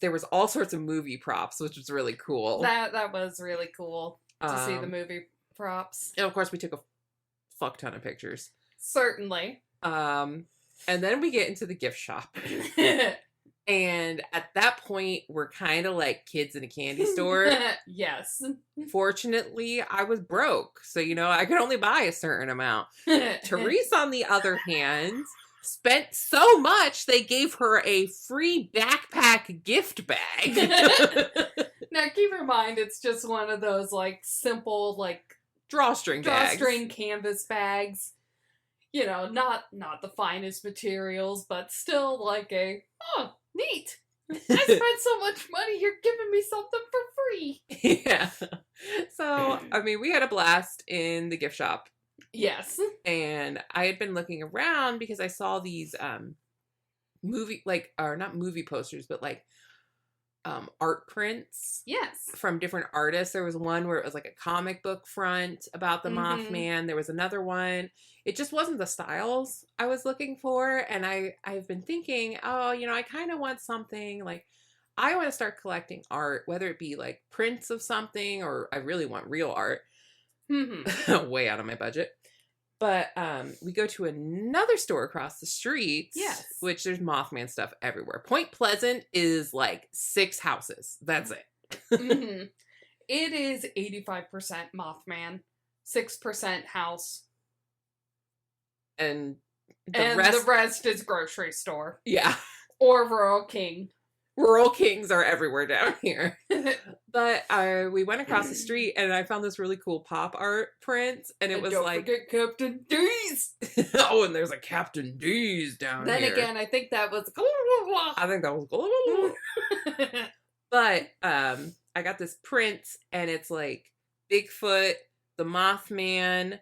there was all sorts of movie props, which was really cool. That was really cool to see the movie props. And of course, we took a fuck ton of pictures. Certainly. And then we get into the gift shop. And at that point, we're kind of like kids in a candy store. Yes. Fortunately, I was broke. So, I could only buy a certain amount. Therese, on the other hand, spent so much, they gave her a free backpack gift bag. Now, keep in mind, it's just one of those, like, simple, like... Drawstring canvas bags. Not the finest materials, but still like neat. I spent so much money, you're giving me something for free. Yeah. So, we had a blast in the gift shop. Yes. And I had been looking around because I saw these not movie posters, but like art prints. Yes. From different artists. There was one where it was like a comic book front about the Mothman. There was another one. It just wasn't the styles I was looking for. And I've been thinking, I kind of want something like, I want to start collecting art, whether it be like prints of something or I really want real art. Way out of my budget. But we go to another store across the street. Yes. Which there's Mothman stuff everywhere. Point Pleasant is like 6 houses. That's it. It is 85% Mothman, 6% house. And the rest is grocery store. Yeah. Or Rural King. Rural Kings are everywhere down here. But we went across the street and I found this really cool pop art print. And it was don't like... forget Captain D's! Oh, and there's a Captain D's down here. Then again, I think that was... I think that was... But I got this print and it's like Bigfoot, the Mothman,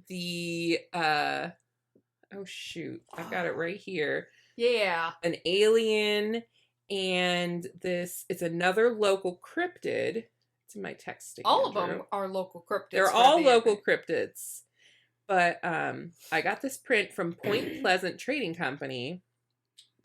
the... oh, shoot. I've got it right here. Yeah. An alien... And it's another local cryptid. It's in my texting. All of them are local cryptids. They're all local cryptids. But I got this print from Point Pleasant Trading Company.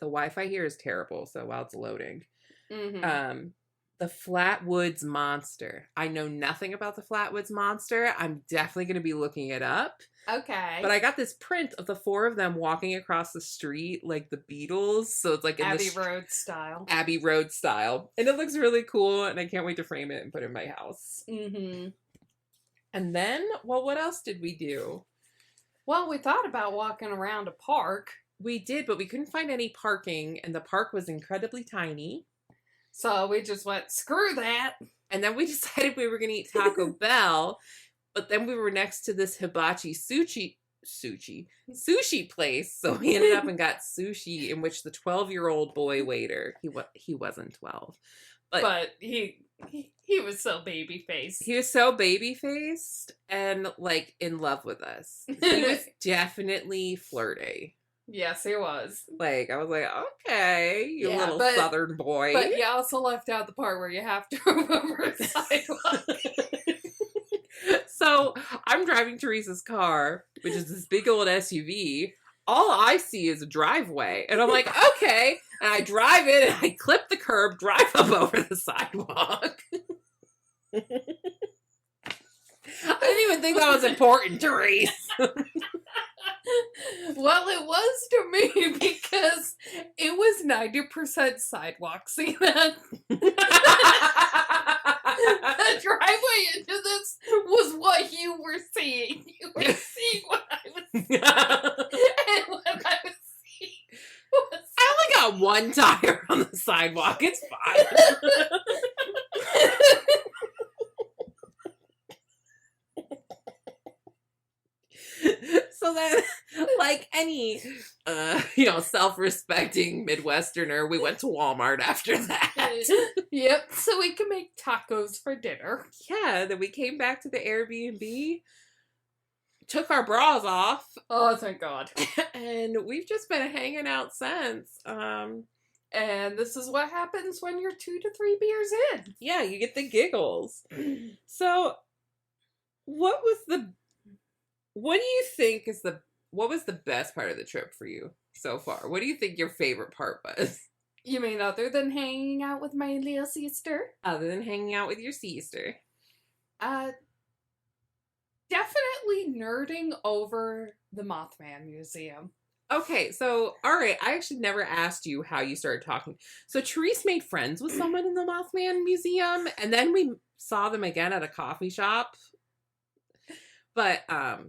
The Wi-Fi here is terrible, so while it's loading. The Flatwoods Monster. I know nothing about the Flatwoods Monster. I'm definitely going to be looking it up. Okay. But I got this print of the 4 of them walking across the street like the Beatles. So it's like in Abbey Road style. Abbey Road style. And it looks really cool. And I can't wait to frame it and put it in my house. And then, what else did we do? Well, we thought about walking around a park. We did, but we couldn't find any parking. And the park was incredibly tiny. So we just went, screw that. And then we decided we were going to eat Taco Bell. But then we were next to this hibachi sushi place. So we ended up and got sushi in which the 12-year-old boy waiter, he wasn't 12. But he was so baby-faced. He was so baby-faced and like in love with us. He was definitely flirty. Yes, he was. Like, I was like, okay, you little southern boy. But you also left out the part where you have to remember a sidewalk. So, I'm driving Therese's car, which is this big old SUV. All I see is a driveway. And I'm like, okay. And I drive in and I clip the curb, drive up over the sidewalk. I didn't even think that was important, Therese. Well, it was to me because it was 90% sidewalk. See that? The driveway into this was what you were seeing. You were seeing what I was seeing. And what I was seeing was... I only got one tire on the sidewalk. It's fine. So then, like any, self-respecting Midwesterner, we went to Walmart after that. Yep, so we could make tacos for dinner. Yeah, then we came back to the Airbnb, took our bras off. Oh, thank God. And we've just been hanging out since. And this is what happens when you're 2 to 3 beers in. Yeah, you get the giggles. So, what do you think what was the best part of the trip for you so far? What do you think your favorite part was? You mean other than hanging out with my little sister? Other than hanging out with your sister. Definitely nerding over the Mothman Museum. Okay, so, all right, I actually never asked you how you started talking. So Therese made friends with someone in the Mothman Museum, and then we saw them again at a coffee shop. But, how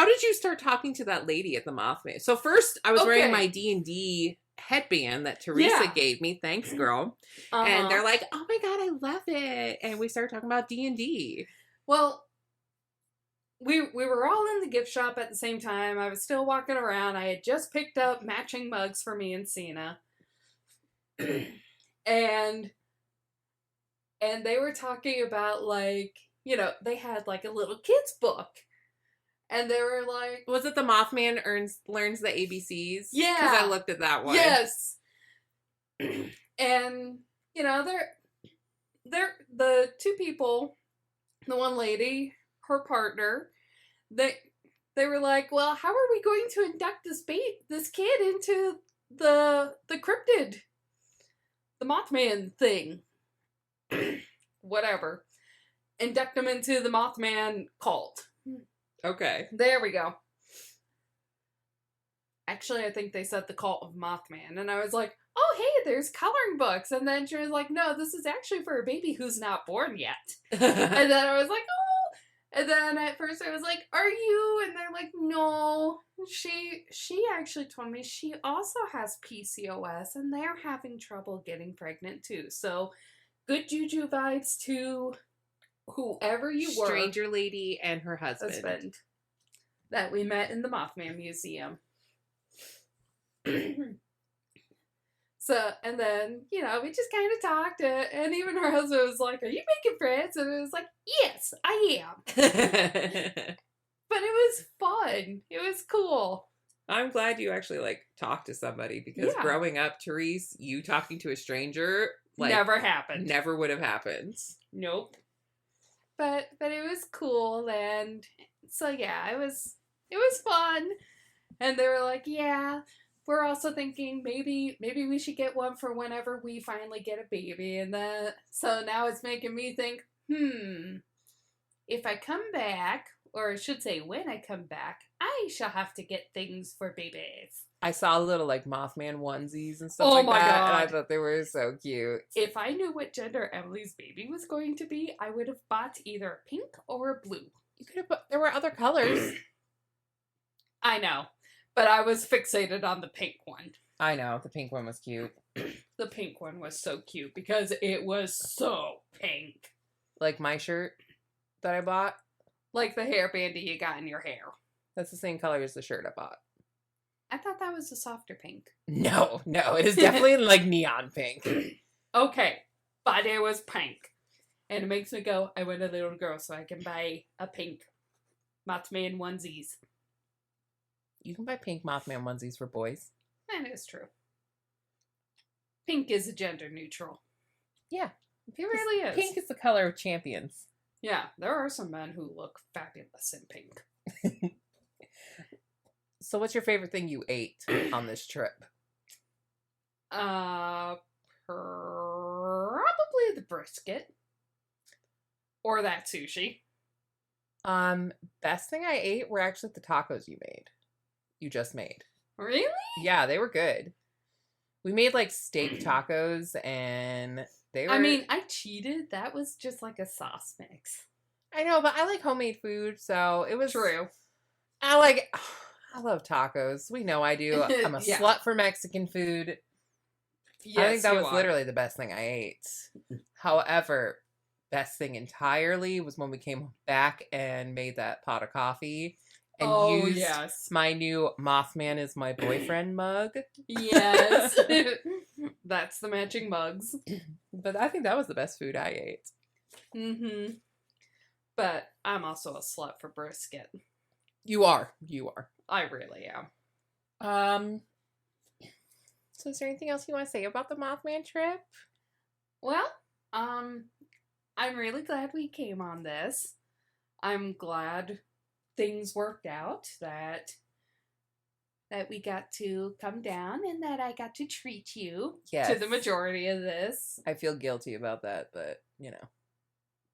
did you start talking to that lady at the Mothman? So first, I was wearing my D&D headband that Teresa gave me. Thanks, girl. And they're like, oh my God, I love it. And we started talking about D&D. Well, we were all in the gift shop at the same time. I was still walking around. I had just picked up matching mugs for me and Cena. and they were talking about, like, you know, they had like a little kid's book. And they were like... Was it the Mothman learns the ABCs? Yeah. Because I looked at that one. Yes. And, you know, they're the two people, the one lady, her partner, they were like, well, how are we going to induct this kid into the cryptid? The Mothman thing. Whatever. Induct them into the Mothman cult. Okay. There we go. Actually, I think they said the cult of Mothman. And I was like, oh, hey, there's coloring books. And then she was like, no, this is actually for a baby who's not born yet. And then I was like, oh. And then at first I was like, are you? And they're like, no. She actually told me she also has PCOS and they're having trouble getting pregnant too. So good juju vibes to whoever you were. Stranger lady and her husband. That we met in the Mothman Museum. So, and then, you know, we just kind of talked, and even her husband was like, are you making friends? And it was like, yes, I am. But it was fun. It was cool. I'm glad you actually, like, talked to somebody, because growing up, Therese, you talking to a stranger, like... Never happened. Never would have happened. Nope. But it was cool, and so, yeah, it was fun. And they were like, yeah... We're also thinking maybe we should get one for whenever we finally get a baby. And so now it's making me think, if I come back, or I should say when I come back, I shall have to get things for babies. I saw little, like, Mothman onesies and stuff like that. God. And I thought they were so cute. If I knew what gender Emily's baby was going to be, I would have bought either a pink or a blue. You could have there were other colors. I know. But I was fixated on the pink one. I know. The pink one was cute. The pink one was so cute because it was so pink. Like my shirt that I bought? Like the hairband you got in your hair. That's the same color as the shirt I bought. I thought that was a softer pink. No. It is definitely like neon pink. Okay. But it was pink. And it makes me go, I want a little girl so I can buy a pink Mothman onesies. You can buy pink Mothman onesies for boys. That is true. Pink is gender neutral. Yeah. It really is. Pink is the color of champions. Yeah, there are some men who look fabulous in pink. So what's your favorite thing you ate on this trip? Probably the brisket. Or that sushi. Best thing I ate were actually the tacos you just made. Really? Yeah, they were good. We made like steak tacos and they were... I mean, I cheated. That was just like a sauce mix. I know, but I like homemade food, so it was... True. I love tacos. We know I do. I'm a slut for Mexican food. Yes, I think that was literally the best thing I ate. However, best thing entirely was when we came back and made that pot of coffee. And used my new Mothman is my boyfriend mug. Yes. That's the matching mugs. But I think that was the best food I ate. Mm-hmm. But I'm also a slut for brisket. You are. I really am. So is there anything else you want to say about the Mothman trip? Well, I'm really glad we came on this. I'm glad things worked out, that that we got to come down and that I got to treat you Yes. to the majority of this. I feel guilty about that, but, you know,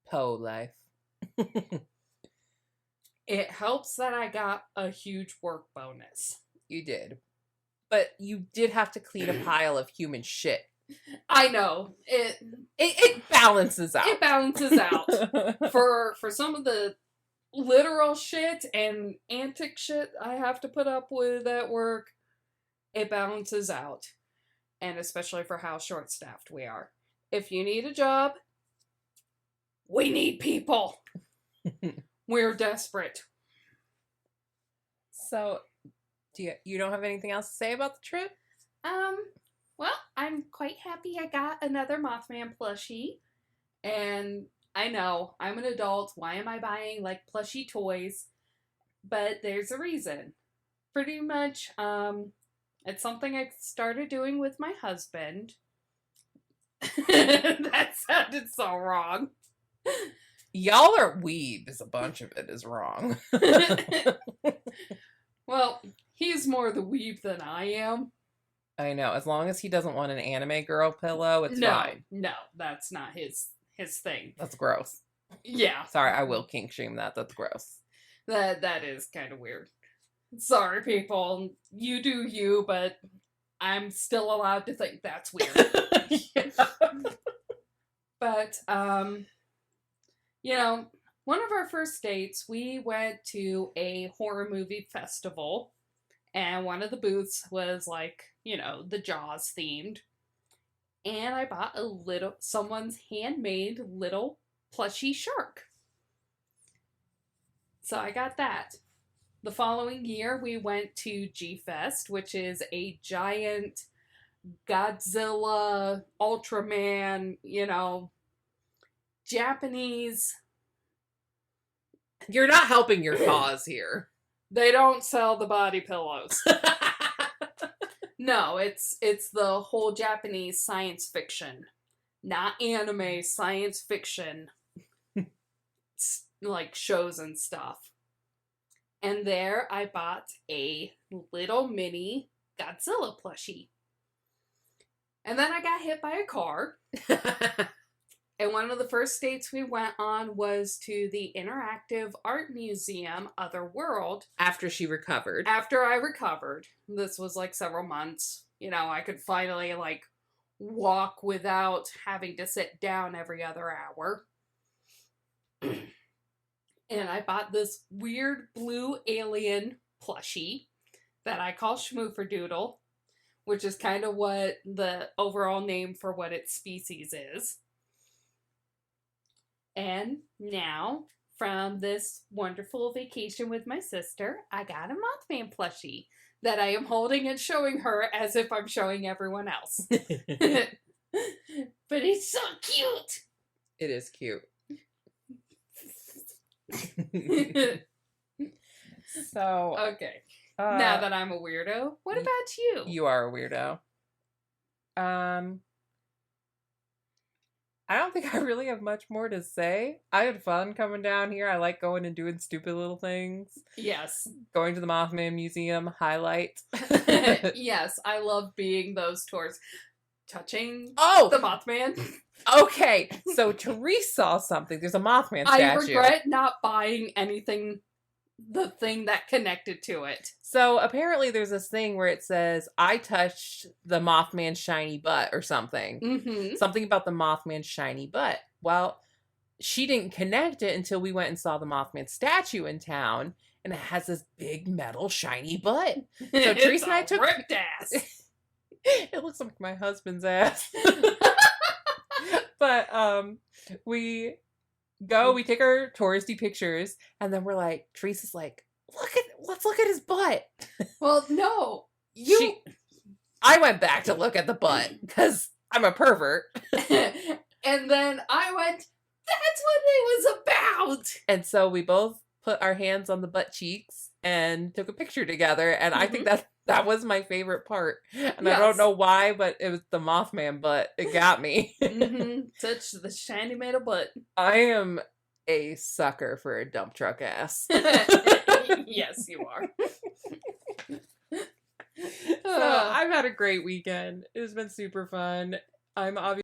Poe life. It helps that I got a huge work bonus. You did. But you did have to clean a pile of human shit. I know. It balances out. It balances out. For some of the literal shit and antic shit I have to put up with at work, it balances out. And especially for how short-staffed we are. If you need a job, we need people. We're desperate. So, you don't have anything else to say about the trip? Well, I'm quite happy I got another Mothman plushie. And I know, I'm an adult. Why am I buying, like, plushie toys? But there's a reason. Pretty much, it's something I started doing with my husband. That sounded so wrong. Y'all are weebs. A bunch of it is wrong. Well, he's more the weeb than I am. I know. As long as he doesn't want an anime girl pillow, it's fine. No, that's not his thing. That's gross. Yeah. Sorry, I will kink shame that. That's gross. That is kind of weird. Sorry, people. You do you, but I'm still allowed to think that's weird. Yeah. But, you know, one of our first dates, we went to a horror movie festival, and one of the booths was like, you know, the Jaws themed. And I bought someone's handmade little plushy shark. So I got that. The following year, we went to G-Fest, which is a giant Godzilla, Ultraman, you know, Japanese. You're not helping your cause here. They don't sell the body pillows. No, it's the whole Japanese science fiction. Not anime, science fiction. Like shows and stuff. And there I bought a little mini Godzilla plushie. And then I got hit by a car. And one of the first dates we went on was to the Interactive Art Museum, Otherworld. After she recovered. After I recovered. This was like several months. You know, I could finally like walk without having to sit down every other hour. And I bought this weird blue alien plushie that I call Schmooferdoodle, which is kind of what the overall name for what its species is. And now, from this wonderful vacation with my sister, I got a Mothman plushie that I am holding and showing her as if I'm showing everyone else. But it's so cute! It is cute. So okay. Now that I'm a weirdo, what about you? You are a weirdo. I don't think I really have much more to say. I had fun coming down here. I like going and doing stupid little things. Yes. Going to the Mothman Museum, highlight. Yes, I love being those tours. Touching the Mothman. Okay, so Therese saw something. There's a Mothman statue. I regret not buying anything, the thing that connected to it. So apparently there's this thing where it says, I touched the Mothman's shiny butt or something. Mm-hmm. Something about the Mothman's shiny butt. Well, she didn't connect it until we went and saw the Mothman statue in town, and it has this big metal shiny butt. So Therese and I took ripped ass. It looks like my husband's ass. But we take our touristy pictures, and then we're like, Teresa's like, let's look at his butt. Well, no. I went back to look at the butt, because I'm a pervert. And then I went, that's what it was about! And so we both put our hands on the butt cheeks and took a picture together, and I think that was my favorite part. And yes. I don't know why, but it was the Mothman butt. It got me. Touch the shiny metal butt. I am a sucker for a dump truck ass. Yes, you are. So I've had a great weekend. It has been super fun. I'm obviously